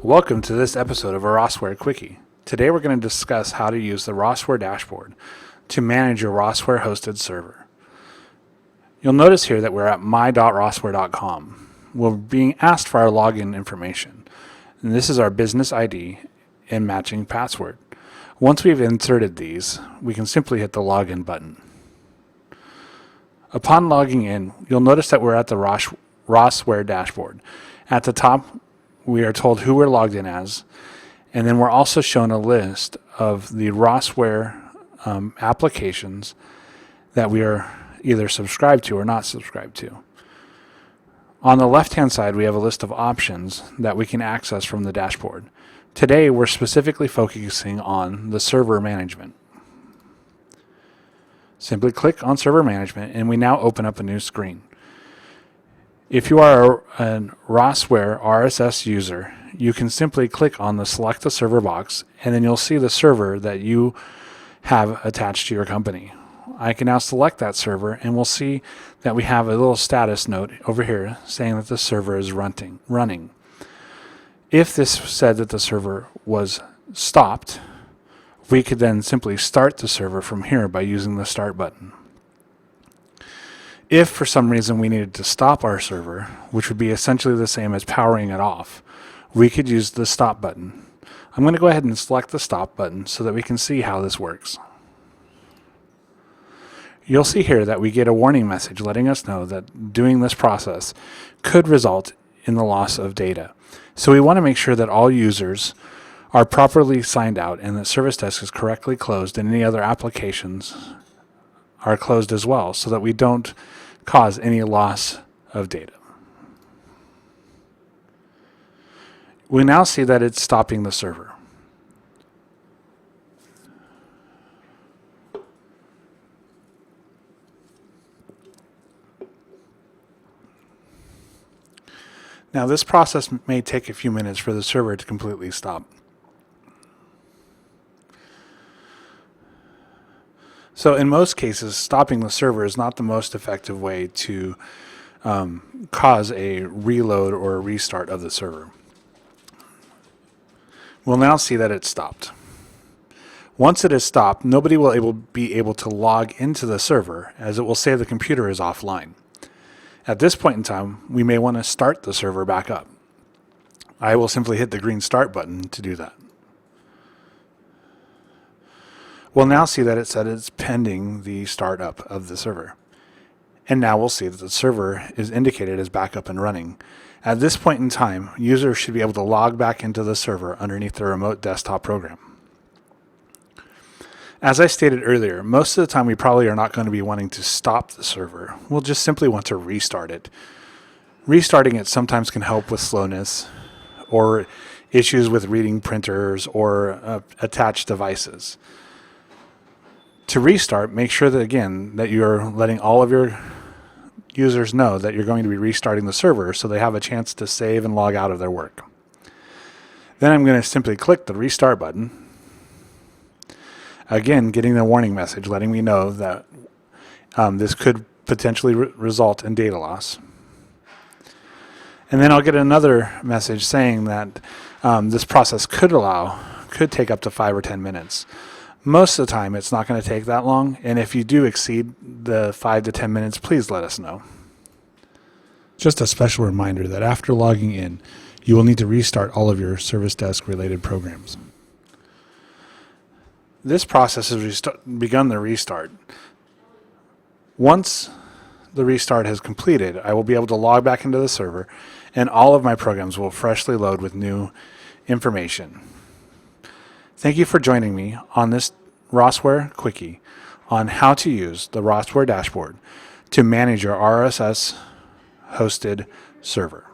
Welcome to this episode of a Rossware Quickie. Today we're going to discuss how to use the Rossware Dashboard to manage your Rossware Hosted Server. You'll notice here that we're at my.rossware.com. We're being asked for our login information, and this is our business ID and matching password. Once we've inserted these, we can simply hit the login button. Upon logging in, you'll notice that we're at the Rossware Dashboard. At the top, we are told who we're logged in as, and then we're also shown a list of the Rossware applications that we are either subscribed to or not subscribed to. On the left-hand side, we have a list of options that we can access from the dashboard. Today, we're specifically focusing on the server management. Simply click on Server Management, and we now open up a new screen. If you are a Rossware RSS user, you can simply click on the Select the Server box, and then you'll see the server that you have attached to your company. I can now select that server, and we'll see that we have a little status note over here saying that the server is running. If this said that the server was stopped, we could then simply start the server from here by using the Start button. If for some reason we needed to stop our server, which would be essentially the same as powering it off, we could use the Stop button. I'm going to go ahead and select the Stop button so that we can see how this works. You'll see here that we get a warning message letting us know that doing this process could result in the loss of data. So we want to make sure that all users are properly signed out and that Service Desk is correctly closed and any other applications are closed as well so that we don't cause any loss of data. We now see that it's stopping the server. Now this process may take a few minutes for the server to completely stop. So in most cases, stopping the server is not the most effective way to cause a reload or a restart of the server. We'll now see that it's stopped. Once it is stopped, nobody will be able to log into the server, as it will say the computer is offline. At this point in time, we may want to start the server back up. I will simply hit the green Start button to do that. We'll now see that it said it's pending the startup of the server. And now we'll see that the server is indicated as back up and running. At this point in time, users should be able to log back into the server underneath the remote desktop program. As I stated earlier, most of the time we probably are not going to be wanting to stop the server. We'll just simply want to restart it. Restarting it sometimes can help with slowness or issues with reading printers or attached devices. To restart, make sure that, again, that you're letting all of your users know that you're going to be restarting the server so they have a chance to save and log out of their work. Then I'm going to simply click the Restart button. Again, getting the warning message letting me know that this could potentially result in data loss. And then I'll get another message saying that this process could take up to 5 or 10 minutes. Most of the time, it's not going to take that long, and if you do exceed the 5 to 10 minutes, please let us know. Just a special reminder that after logging in, you will need to restart all of your Service Desk related programs. This process has begun the restart. Once the restart has completed, I will be able to log back into the server, and all of my programs will freshly load with new information. Thank you for joining me on this Rossware Quickie on how to use the Rossware Dashboard to manage your RSS hosted server.